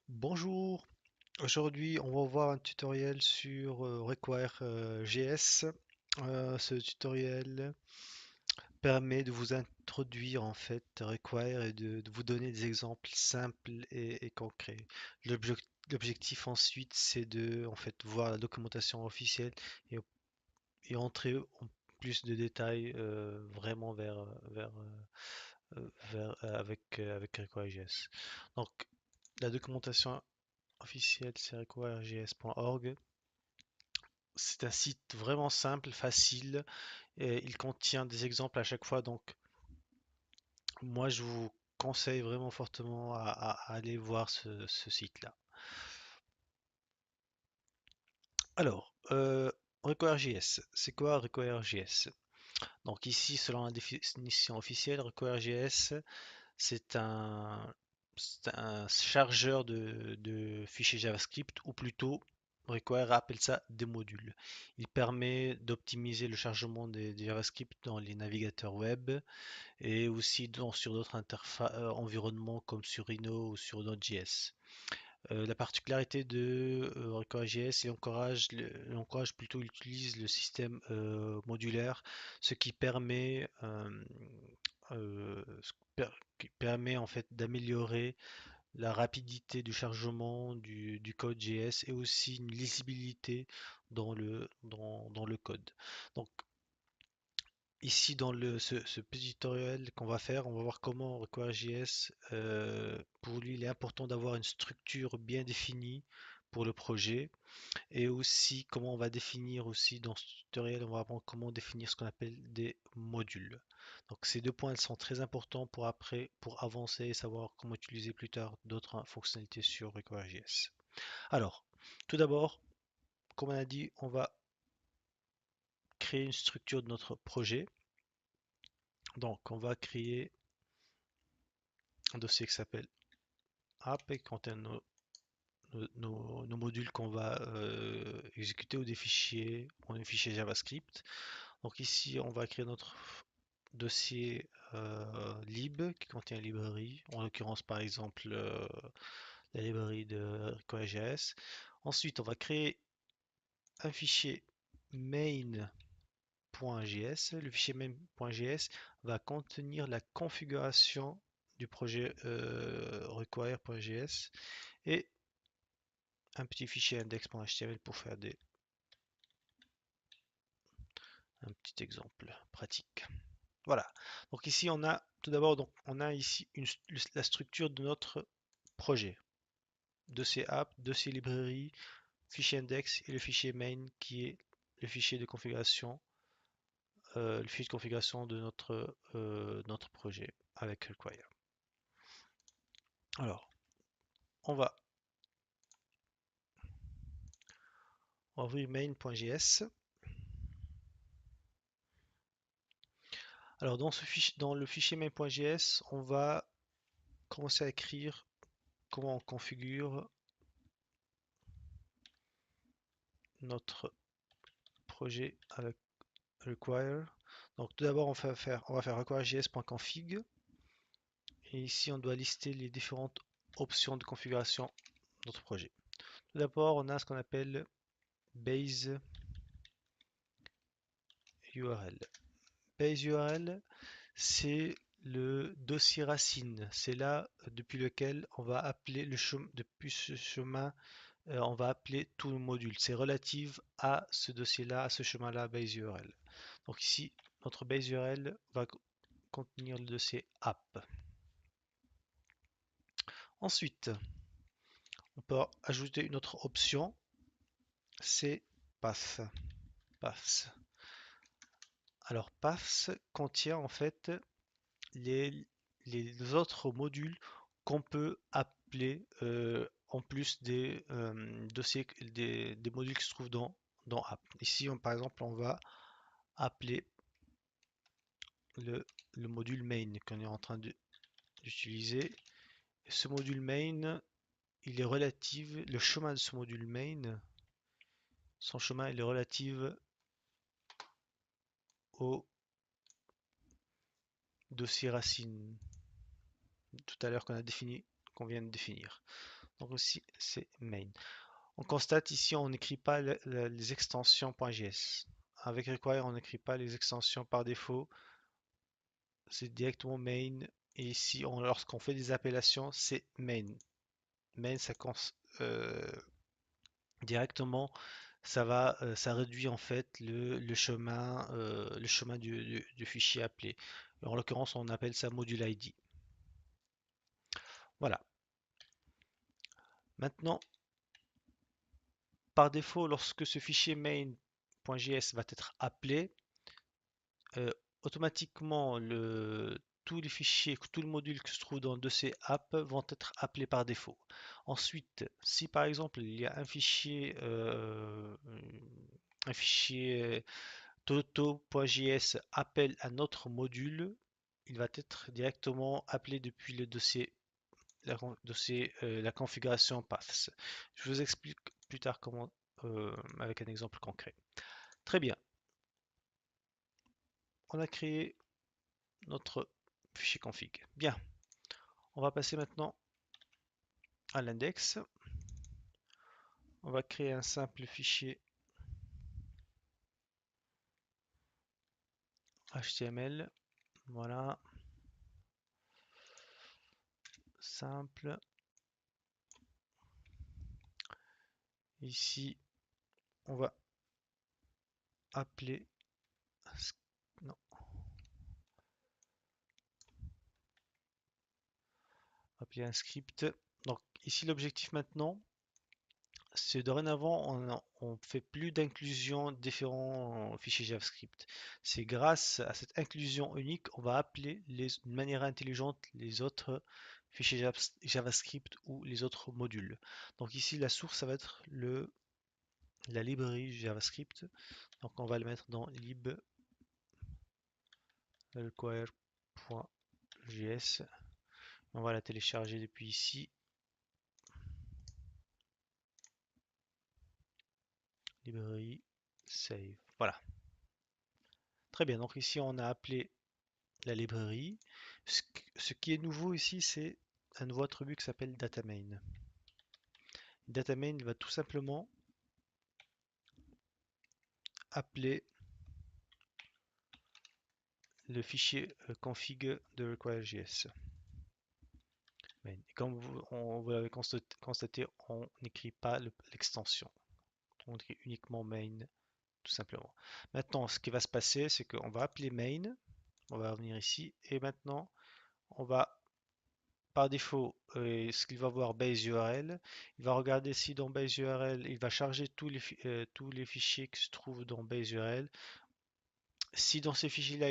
Bonjour, aujourd'hui on va voir un tutoriel sur Require.js. Ce tutoriel permet de vous introduire en fait Require et de vous donner des exemples simples et concrets. L'objectif ensuite c'est de en fait voir la documentation officielle et, et entrer en plus de détails vraiment avec Require.js. Donc la documentation officielle c'est require.js.org. C'est un site vraiment simple, facile, et il contient des exemples à chaque fois. Donc, moi, je vous conseille vraiment fortement à aller voir ce site-là. Alors, Require.js, c'est quoi Require.js? Donc ici, selon la définition officielle, Require.js, c'est un chargeur de fichiers JavaScript, ou plutôt Require appelle ça des modules. Il permet d'optimiser le chargement des JavaScript dans les navigateurs web et aussi sur d'autres environnements comme sur Rhino ou sur Node.js. La particularité de Require.js, il encourage plutôt, il utilise le système modulaire, ce qui permet, qui permet en fait d'améliorer la rapidité du chargement du code JS et aussi une lisibilité dans le code. Donc ici dans ce petit tutoriel qu'on va faire, on va voir comment Require.js, pour lui il est important d'avoir une structure bien définie pour le projet et aussi comment on va définir aussi dans ce tutoriel, on va apprendre comment définir ce qu'on appelle des modules. Donc ces deux points ils sont très importants pour après, pour avancer et savoir comment utiliser plus tard d'autres fonctionnalités sur Require.js. Alors, tout d'abord, comme on a dit, on va créer une structure de notre projet. Donc on va créer un dossier qui s'appelle app et qui contient nos modules qu'on va exécuter ou des fichiers JavaScript. Donc ici, on va créer notre dossier lib qui contient une librairie, en l'occurrence par exemple la librairie de Require.js. Ensuite, on va créer un fichier main.js. Le fichier main.js va contenir la configuration du projet Require.js et un petit fichier index.html pour faire un petit exemple pratique. Voilà. Donc ici on a tout d'abord donc on a ici la structure de notre projet. Dossier app, dossier librairie, fichier index et le fichier main qui est le fichier de configuration, le fichier de configuration de notre projet avec Require. Alors on va ouvrir main.js. Alors dans le fichier main.js, on va commencer à écrire comment on configure notre projet avec require. Donc tout d'abord on va faire require.js.config et ici on doit lister les différentes options de configuration de notre projet. Tout d'abord on a ce qu'on appelle base URL. Base URL c'est le dossier racine, c'est là depuis lequel on va appeler le chemin, depuis ce chemin on va appeler tout le module. C'est relative à ce dossier-là, à ce chemin-là, base URL. Donc ici, notre base URL va contenir le dossier app. Ensuite, on peut ajouter une autre option, c'est path. Paths. Alors paths contient en fait les, les autres modules qu'on peut appeler en plus des dossiers, des modules qui se trouvent dans app. Ici, par exemple, on va appeler le module main qu'on est en train d'utiliser. Ce module main, il est relatif, le chemin de ce module main, son chemin il est relatif au dossier racine tout à l'heure qu'on vient de définir. Donc aussi, c'est main. On constate ici, on n'écrit pas les extensions .js. Avec require, on n'écrit pas les extensions par défaut. C'est directement main. Et ici, lorsqu'on fait des appellations, c'est main. Main, euh, directement, ça réduit en fait le chemin du fichier appelé. En l'occurrence, on appelle ça module ID. Voilà. Maintenant, par défaut, lorsque ce fichier main.js va être appelé, euh, automatiquement tous les fichiers, tout le module qui se trouve dans de ces apps vont être appelés par défaut. Ensuite, si par exemple il y a un fichier toto.js appelle un autre module, il va être directement appelé depuis le dossier, la configuration paths. Je vous explique plus tard comment, avec un exemple concret. Très bien, on a créé notre fichier config. Bien, on va passer maintenant à l'index. On va créer un simple fichier HTML. Voilà, simple. Ici, on va appeler, non, appeler un script. Donc ici, l'objectif maintenant, c'est dorénavant, on ne fait plus d'inclusion de différents fichiers JavaScript. C'est grâce à cette inclusion unique, on va appeler de manière intelligente les autres fichiers JavaScript ou les autres modules. Donc ici, la source, ça va être la librairie JavaScript. Donc on va le mettre dans lib require.js. On va la télécharger depuis ici. Librairie save. Voilà. Très bien. Donc ici, on a appelé la librairie. Ce qui est nouveau ici, c'est un nouveau attribut qui s'appelle datamain. Datamain va tout simplement appeler le fichier config de require.js. Comme vous l'avez constaté, on n'écrit pas l'extension. On écrit uniquement main, tout simplement. Maintenant, ce qui va se passer, c'est qu'on va appeler main. On va revenir ici. Et maintenant, on va par défaut, ce qu'il va voir base URL, il va regarder si dans base URL, il va charger tous les fichiers qui se trouvent dans base URL. Si dans ces fichiers-là,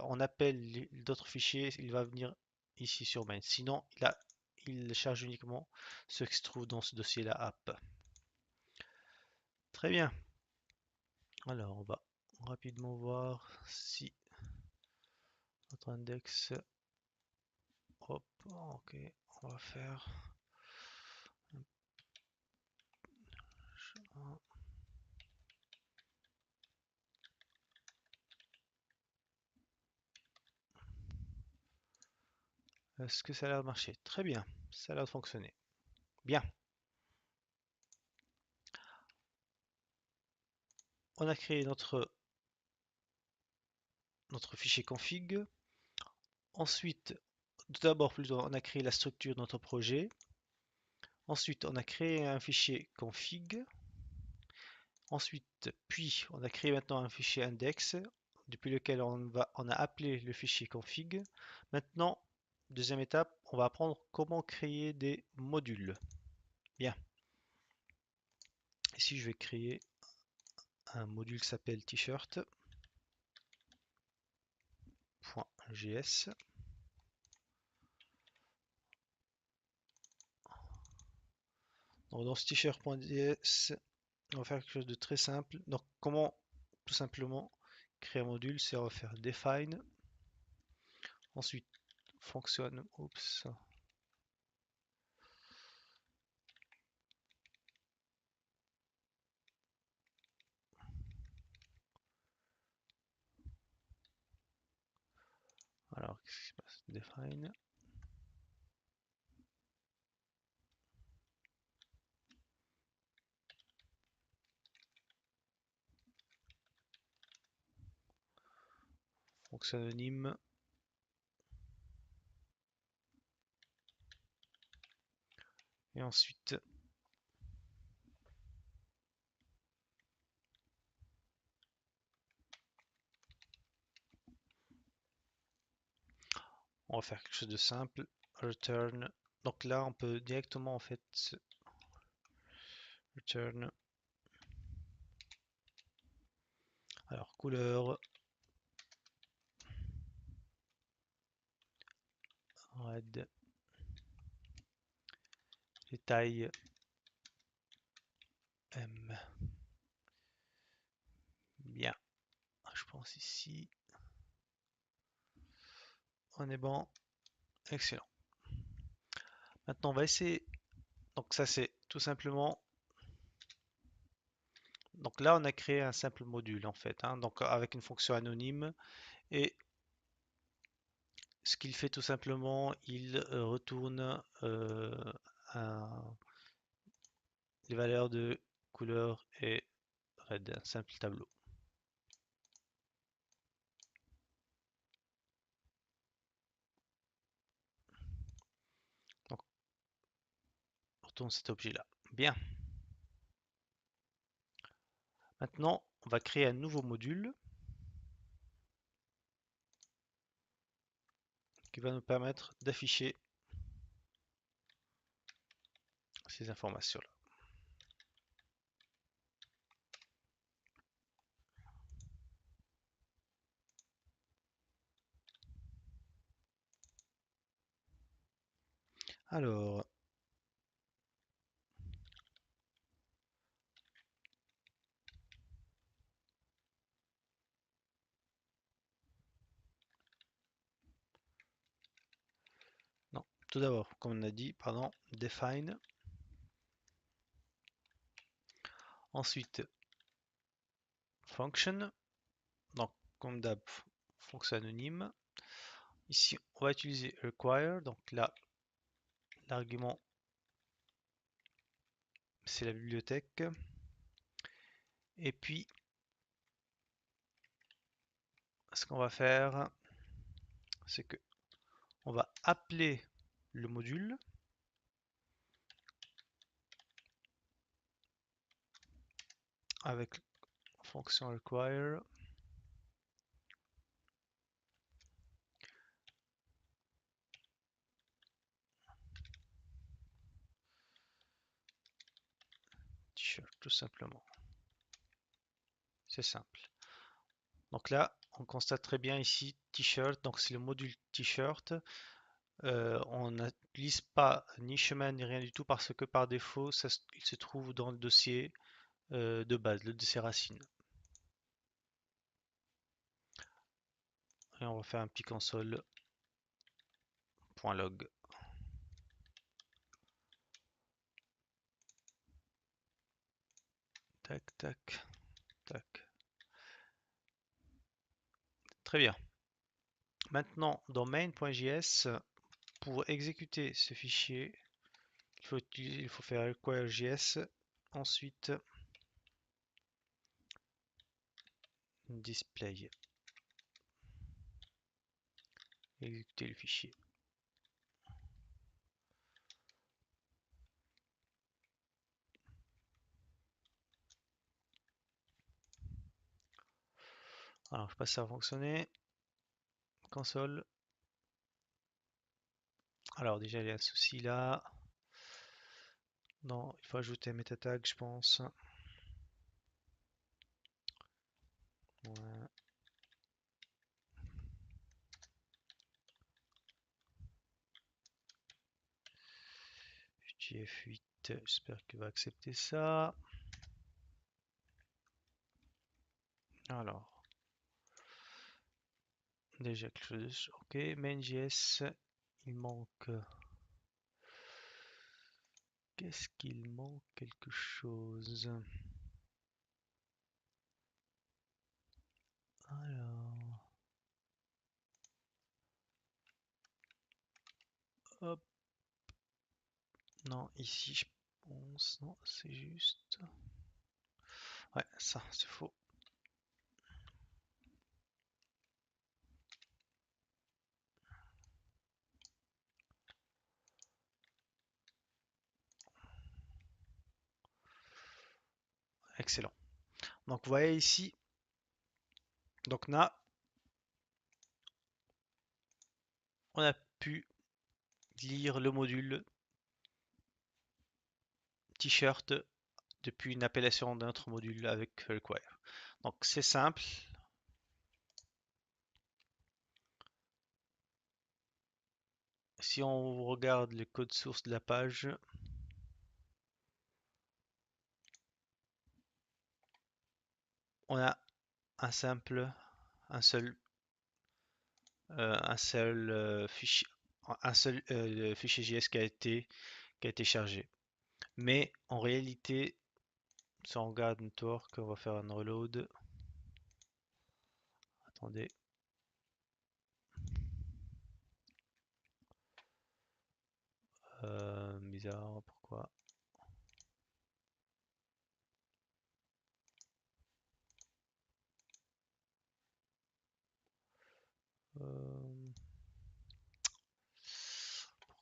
on appelle d'autres fichiers, il va venir ici sur main. Sinon, il charge uniquement ce qui se trouve dans ce dossier-là app. Très bien. Alors, on va rapidement voir si notre index. Hop, ok, on va faire. Est-ce que ça a l'air de marcher? Très bien, ça a l'air de fonctionner. Bien, on a créé notre fichier config. Ensuite, tout d'abord, plutôt, on a créé la structure de notre projet. Ensuite, on a créé un fichier config. Ensuite, puis, on a créé maintenant un fichier index depuis lequel on a appelé le fichier config. Maintenant, deuxième étape, on va apprendre comment créer des modules. Bien. Ici, je vais créer un module qui s'appelle t-shirt.js. Donc, dans ce t-shirt.js, on va faire quelque chose de très simple. Donc, comment tout simplement créer un module, c'est on va faire define, ensuite fonction, oups, alors qu'est-ce qui se passe? Define, fonction anonyme. Et ensuite, on va faire quelque chose de simple. Return. Donc là, on peut directement en fait return. Alors couleur red. Les tailles M. Bien. Je pense ici. On est bon. Excellent. Maintenant, on va essayer. Donc ça, c'est tout simplement. Donc là, on a créé un simple module en fait, hein, donc avec une fonction anonyme. Et ce qu'il fait tout simplement, il retourne les valeurs de couleur et red, un simple tableau. Donc, on retourne cet objet-là. Bien. Maintenant, on va créer un nouveau module qui va nous permettre d'afficher ces informations-là. Alors, non, tout d'abord, comme on a dit, pardon, define. Ensuite, function. Donc, comme d'hab, fonction anonyme. Ici, on va utiliser require. Donc là, l'argument, c'est la bibliothèque. Et puis, ce qu'on va faire, c'est que on va appeler le module avec fonction require. T-shirt, tout simplement. C'est simple. Donc là, on constate très bien ici t-shirt. Donc c'est le module t-shirt. On n'utilise pas ni chemin ni rien du tout parce que par défaut, il se trouve dans le dossier de base, le dossier racine. Et on va faire un petit console.log. Tac, tac, tac. Très bien. Maintenant, dans main.js, pour exécuter ce fichier, il faut faire require.js. Ensuite, display. Exécuter le fichier. Alors, je passe ça à fonctionner. Console. Alors, déjà, il y a un souci là. Non, il faut ajouter un meta tag, je pense. Ouais. F8, j'espère qu'il va accepter ça. Alors, déjà quelque chose. Ok, main.js, il manque. Qu'est-ce qu'il manque? Quelque chose. Alors, hop. Non, ici, je pense. Non, c'est juste. Ouais, ça, c'est faux. excellent. Donc vous voyez ici, donc là, on a pu lire le module t-shirt depuis une appellation d'un autre module avec require. Donc c'est simple. Si on regarde le code source de la page, on a un simple, un seul, fichier, fichier JS qui a été chargé. Mais en réalité, si on regarde network, on va faire un reload. Attendez. Bizarre, pourquoi? Euh,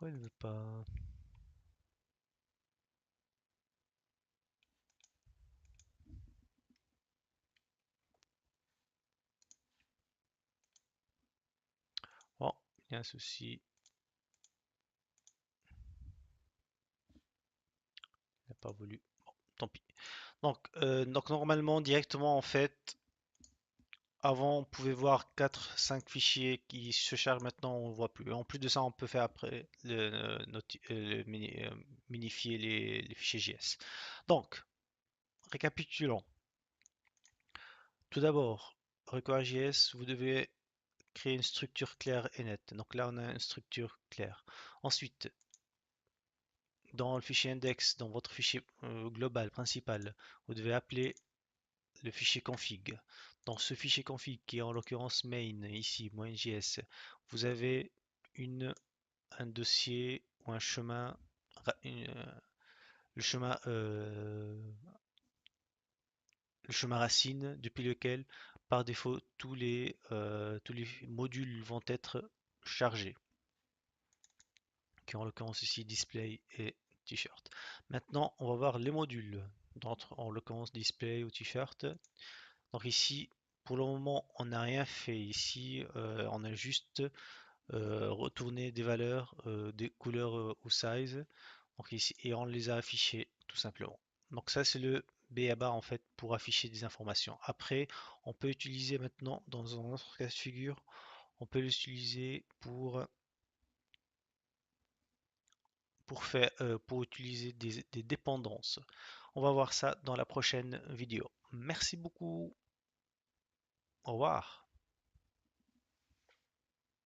Pourquoi il ne veut pas? Oh, il y a un souci. Il n'a pas voulu. Bon, tant pis. Donc normalement, directement, en fait, avant, on pouvait voir 4-5 fichiers qui se chargent. Maintenant, on ne voit plus. En plus de ça, on peut faire après minifier les fichiers JS. Donc, récapitulons. Tout d'abord, require.js, vous devez créer une structure claire et nette. Donc là, on a une structure claire. Ensuite, dans le fichier index, dans votre fichier global principal, vous devez appeler le fichier config. Dans ce fichier config, qui est en l'occurrence main, ici, .js, vous avez un dossier ou un chemin, le chemin, le chemin racine depuis lequel, par défaut, tous les modules vont être chargés, qui en l'occurrence ici display et t-shirt. Maintenant, on va voir les modules, en l'occurrence display ou t-shirt. Donc ici, pour le moment, on n'a rien fait ici, on a juste retourné des valeurs, des couleurs ou size. Donc ici, et on les a affichées tout simplement. Donc ça, c'est le b.a-ba en fait pour afficher des informations. Après, on peut utiliser maintenant dans un autre cas de figure, on peut l'utiliser pour utiliser des dépendances. On va voir ça dans la prochaine vidéo. Merci beaucoup. Au revoir.